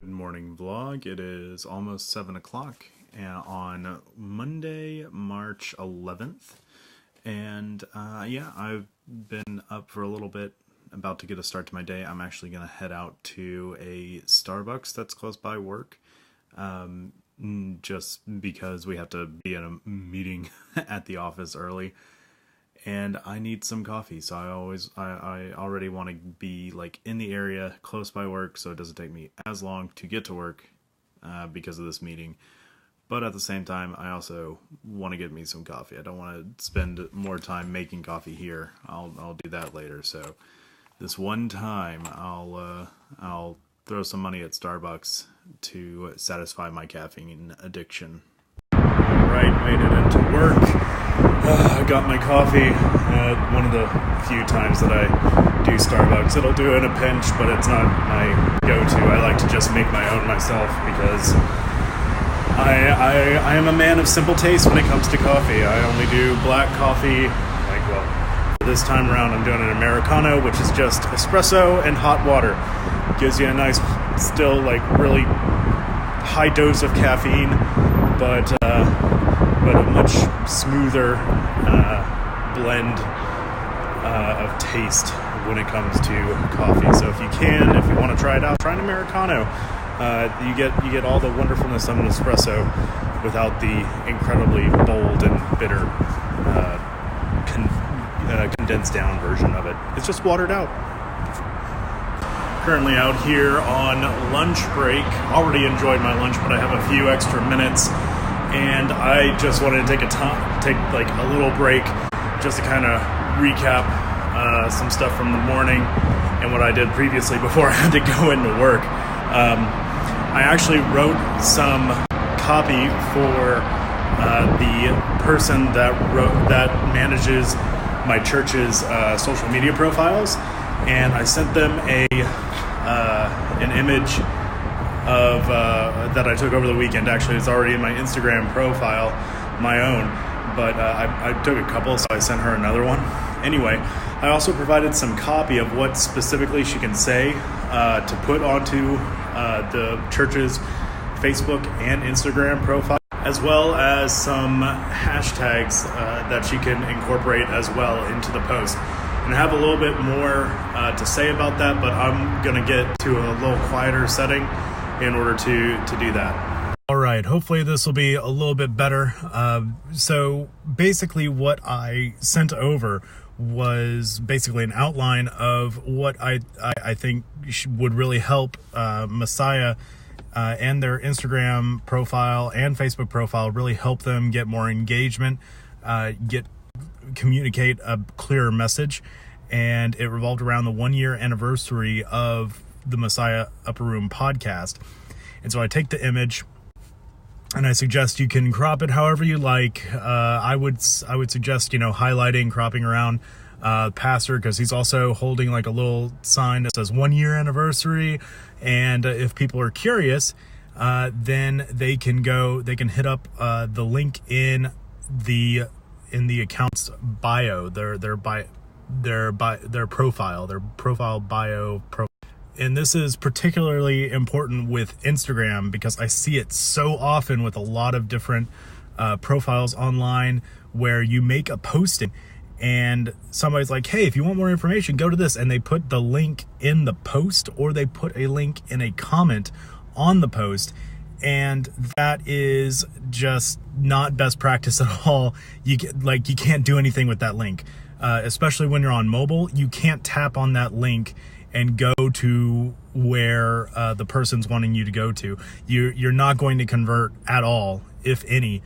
Good morning vlog. It is almost 7 o'clock on Monday, March 11th. And yeah, I've been up for a little bit, about to get a start to my day. I'm actually going to head out to a Starbucks that's close by work. Just because we have to be at a meeting at the office early. And I need some coffee, so I already want to be like in the area close by work, so it doesn't take me as long to get to work because of this meeting. But at the same time, I also want to get me some coffee. I don't want to spend more time making coffee here. I'll do that later. So this one time, I'll throw some money at Starbucks to satisfy my caffeine addiction. Right, made it into work. I got my coffee. One of the few times that I do Starbucks. It'll do in a pinch, but it's not my go-to. I like to just make my own myself because I am a man of simple taste when it comes to coffee. I only do black coffee. This time around I'm doing an Americano, which is just espresso and hot water. Gives you a nice, still like really high dose of caffeine, but a much smoother blend of taste when it comes to coffee. So if you want to try it out, try an Americano. You get all the wonderfulness of an espresso without the incredibly bold and bitter condensed down version of it. It's just watered out. Currently out here on lunch break. Already enjoyed my lunch, but I have a few extra minutes. And I just wanted to take like a little break just to kind of recap some stuff from the morning and what I did previously before I had to go into work. I actually wrote some copy for the person that manages my church's social media profiles, and I sent them an image of that I took over the weekend. Actually, it's already in my Instagram profile, my own, but I took a couple, so I sent her another one. Anyway, I also provided some copy of what specifically she can say to put onto the church's Facebook and Instagram profile, as well as some hashtags that she can incorporate as well into the post. And I have a little bit more to say about that, but I'm going to get to a little quieter setting in order to do that. All right, hopefully this will be a little bit better. So basically what I sent over was basically an outline of what I think would really help Messiah and their Instagram profile and Facebook profile, really help them get more engagement, communicate a clearer message. And it revolved around the 1-year anniversary of the Messiah Upper Room podcast. And so I take the image and I suggest you can crop it however you like. I would suggest, highlighting, cropping around pastor, because he's also holding like a little sign that says 1-year anniversary. And if people are curious, then they can hit up the link in the account's bio, their profile bio. And this is particularly important with Instagram because I see it so often with a lot of different profiles online where you make a posting and somebody's like, hey, if you want more information, go to this. And they put the link in the post, or they put a link in a comment on the post. And that is just not best practice at all. You can't do anything with that link, especially when you're on mobile. You can't tap on that link and go to where the person's wanting you to go to. You're not going to convert at all, if any,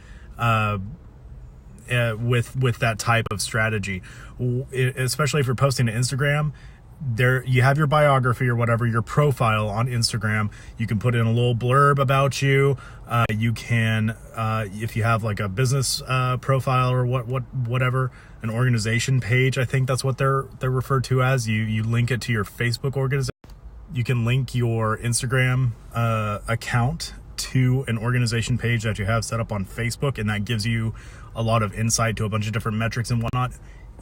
with that type of strategy. Especially if you're posting to Instagram, there you have your biography or whatever, your profile on Instagram. You can put in a little blurb about you. You can, if you have like a business profile or whatever, an organization page, I think that's what they're referred to as. You link it to your Facebook organization. You can link your Instagram account to an organization page that you have set up on Facebook, and that gives you a lot of insight to a bunch of different metrics and whatnot.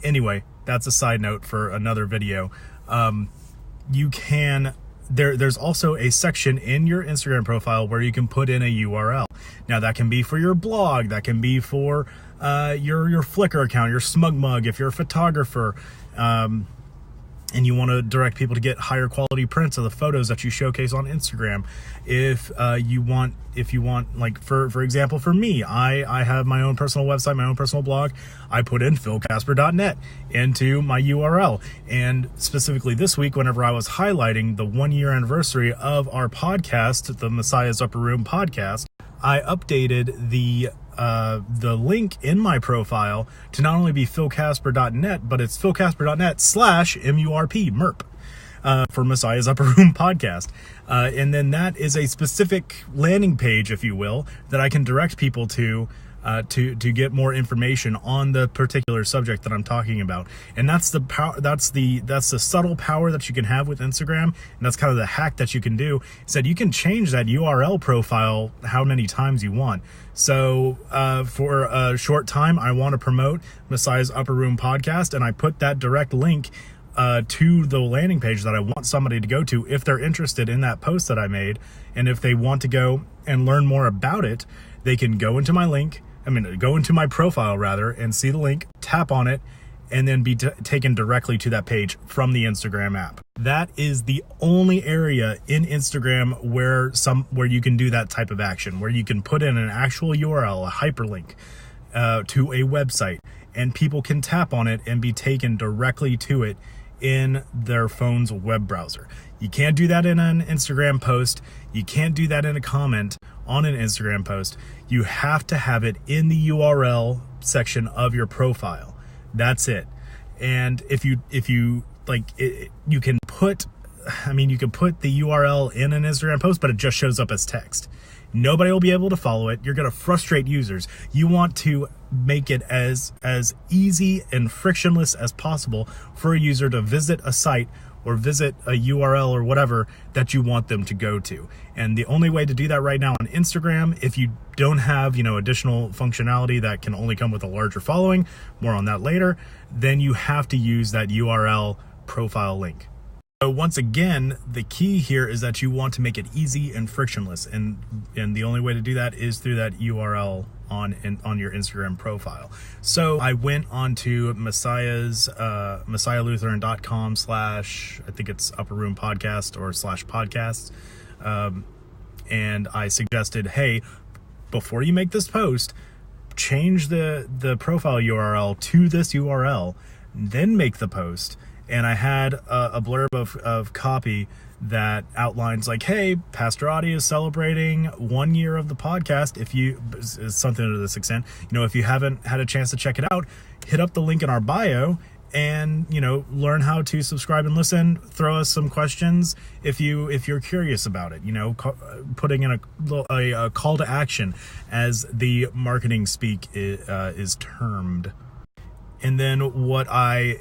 Anyway, that's a side note for another video. You can there's also a section in your Instagram profile where you can put in a URL. Now that can be for your blog, that can be for your Flickr account, your SmugMug if you're a photographer, and you want to direct people to get higher quality prints of the photos that you showcase on Instagram. If you want, like for example, for me, I have my own personal website, my own personal blog. I put in philcasper.net into my URL. And specifically this week, whenever I was highlighting the 1-year anniversary of our podcast, the Messiah's Upper Room podcast, I updated the link in my profile to not only be philcasper.net, but it's philcasper.net/MURP, MERP, for Messiah's Upper Room podcast. And then that is a specific landing page, if you will, that I can direct people to get more information on the particular subject that I'm talking about. And that's the power, that's the subtle power that you can have with Instagram. And that's kind of the hack that you can do, is that you can change that URL profile how many times you want. So for a short time, I want to promote Messiah's Upper Room podcast, and I put that direct link to the landing page that I want somebody to go to if they're interested in that post that I made. And if they want to go and learn more about it, they can go into my go into my profile rather, and see the link, tap on it, and then be taken directly to that page from the Instagram app. That is the only area in Instagram where you can do that type of action, where you can put in an actual URL, a hyperlink to a website, and people can tap on it and be taken directly to it in their phone's web browser. You can't do that in an Instagram post. You can't do that in a comment on an Instagram post. You have to have it in the URL section of your profile. That's it. And if you like it, you can put the URL in an Instagram post, but it just shows up as text. Nobody will be able to follow it. You're going to frustrate users. You want to make it as easy and frictionless as possible for a user to visit a site or visit a URL or whatever that you want them to go to. And the only way to do that right now on Instagram, if you don't have, additional functionality that can only come with a larger following, more on that later, then you have to use that URL profile link. So once again, the key here is that you want to make it easy and frictionless, and the only way to do that is through that URL on your Instagram profile. So I went on to messiahlutheran.com/ I think it's Upper Room Podcast or /podcasts, and I suggested, hey, before you make this post, change the profile URL to this URL, then make the post. And I had a blurb of copy that outlines like, hey, Pastor Audie is celebrating 1 year of the podcast. If you, something to this extent, if you haven't had a chance to check it out, hit up the link in our bio and, learn how to subscribe and listen. Throw us some questions if you're curious about it, putting in a call to action, as the marketing speak is termed. And then what I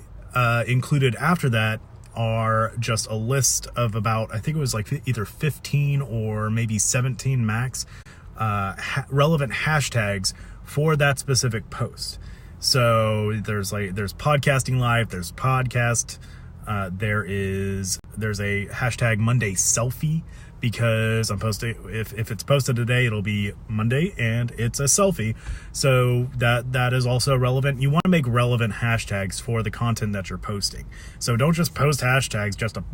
included after that are just a list of about, I think it was like either 15 or maybe 17 max relevant hashtags for that specific post. So there's podcasting live, there's podcast, there's a hashtag Monday selfie, because I'm posting, if it's posted today, it'll be Monday and it's a selfie. So that is also relevant. You want to make relevant hashtags for the content that you're posting. So don't just post hashtags just to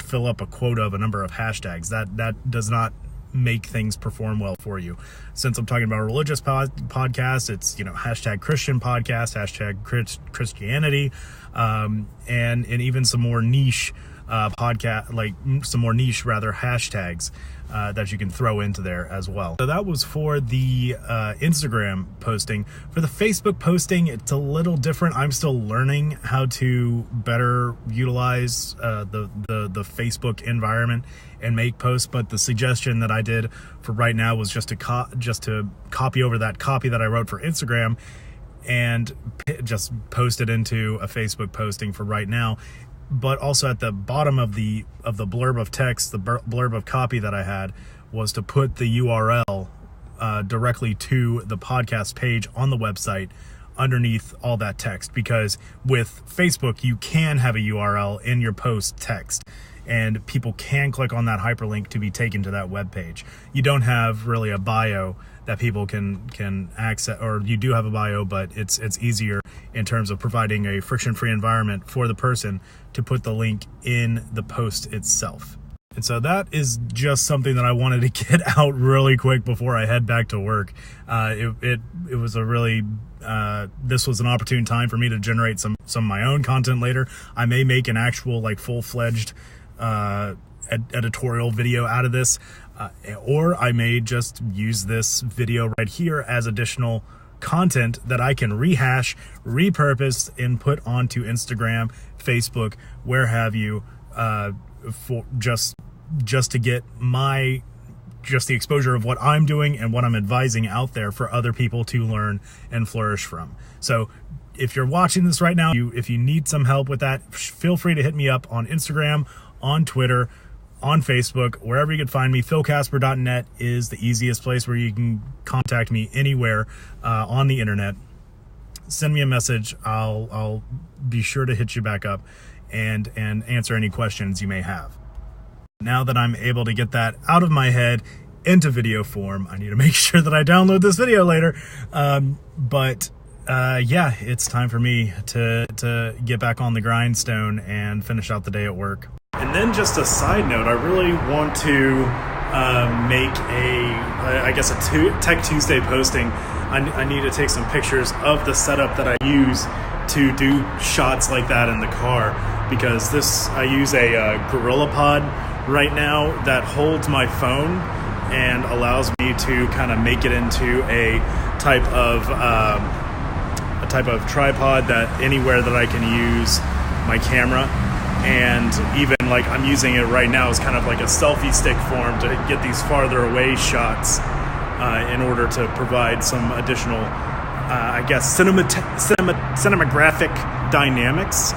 fill up a quota of a number of hashtags. That does not make things perform well for you. Since I'm talking about a religious podcast, it's, hashtag Christian podcast, hashtag Christianity, and even some more niche podcast, like some more niche hashtags that you can throw into there as well. So that was for the Instagram posting. For the Facebook posting, it's a little different. I'm still learning how to better utilize the Facebook environment and make posts, but the suggestion that I did for right now was just to copy over that copy that I wrote for Instagram and just post it into a Facebook posting for right now. But also at the bottom of the blurb of text, the blurb of copy that I had, was to put the URL directly to the podcast page on the website underneath all that text, because with Facebook you can have a URL in your post text, and people can click on that hyperlink to be taken to that web page. You don't have really a bio that people can access, or you do have a bio, but it's easier in terms of providing a friction-free environment for the person to put the link in the post itself. And so that is just something that I wanted to get out really quick before I head back to work. It was a really this was an opportune time for me to generate some of my own content later. I may make an actual like full-fledged editorial video out of this, or I may just use this video right here as additional content that I can rehash, repurpose, and put onto Instagram, Facebook, where have you, for just to get the exposure of what I'm doing and what I'm advising out there for other people to learn and flourish from. So if you're watching this right now, if you need some help with that, feel free to hit me up on Instagram, on Twitter, on Facebook, wherever you can find me. PhilCasper.net is the easiest place where you can contact me anywhere on the internet. Send me a message. I'll be sure to hit you back up and answer any questions you may have. Now that I'm able to get that out of my head into video form, I need to make sure that I download this video later. Yeah, it's time for me to get back on the grindstone and finish out the day at work. And then just a side note, I really want to make a Tech Tuesday posting. I need to take some pictures of the setup that I use to do shots like that in the car, because I use a GorillaPod right now that holds my phone and allows me to kind of make it into a type of tripod that anywhere that I can use my camera. And even like I'm using it right now as kind of like a selfie stick form to get these farther away shots in order to provide some additional cinematographic dynamics.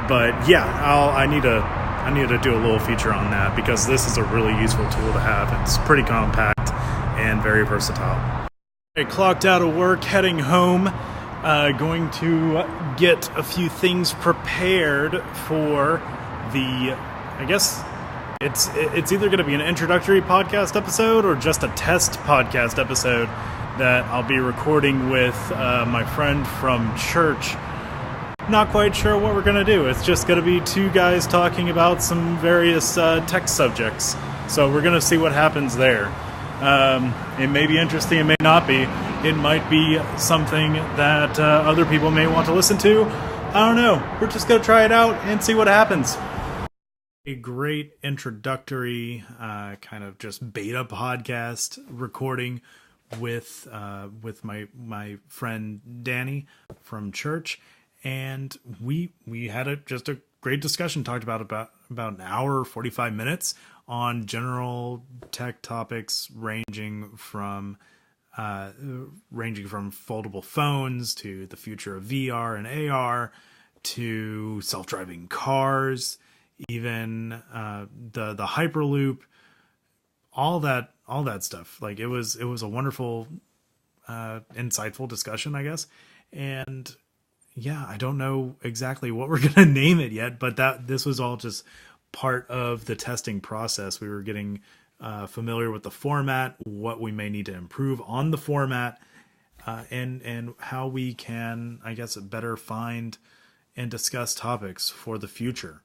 But yeah, I need to do a little feature on that, because this is a really useful tool to have. It's pretty compact and very versatile. I clocked out of work, heading home. Going to get a few things prepared for I guess it's either going to be an introductory podcast episode or just a test podcast episode that I'll be recording with my friend from church. Not quite sure what we're going to do. It's just going to be two guys talking about some various tech subjects. So we're going to see what happens there. It may be interesting, it may not be. It might be something that other people may want to listen to. I don't know. We're just going to try it out and see what happens. A great introductory kind of just beta podcast recording with my friend Danny from church, and we had just a great discussion. Talked about an hour, 45 minutes on general tech topics ranging from foldable phones to the future of VR and AR to self-driving cars, even the Hyperloop, all that stuff. Like it was a wonderful, insightful discussion, I guess. And yeah, I don't know exactly what we're gonna name it yet, but this was all just part of the testing process. We were getting familiar with the format, what we may need to improve on the format, and how we can, I guess, better find and discuss topics for the future.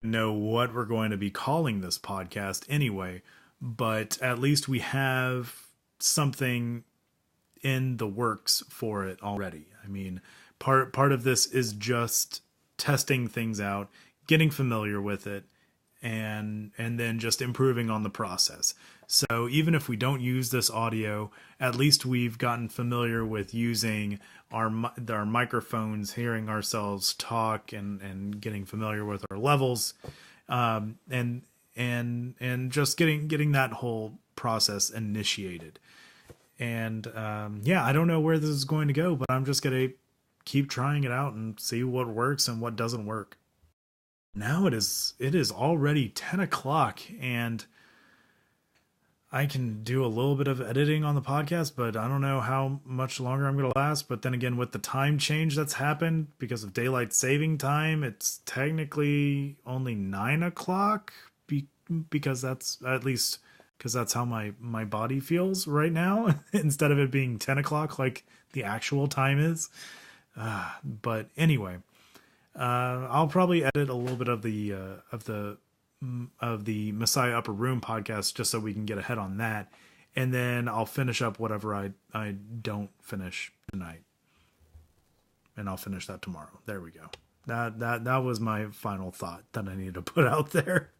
Know what we're going to be calling this podcast anyway, but at least we have something in the works for it already. I mean, part of this is just testing things out, getting familiar with it, and then just improving on the process. So even if we don't use this audio, at least we've gotten familiar with using our microphones, hearing ourselves talk, and getting familiar with our levels, and just getting that whole process initiated. And yeah, I don't know where this is going to go, but I'm just gonna keep trying it out and see what works and what doesn't work. Now it is already 10 o'clock, and I can do a little bit of editing on the podcast, but I don't know how much longer I'm going to last. But then again, with the time change that's happened because of daylight saving time, it's technically only 9 o'clock because that's at least because that's how my body feels right now instead of it being 10 o'clock like the actual time is. But anyway, I'll probably edit a little bit of the Messiah Upper Room podcast just so we can get ahead on that, and then I'll finish up whatever I don't finish tonight, and I'll finish that tomorrow. There we go. That was my final thought that I needed to put out there.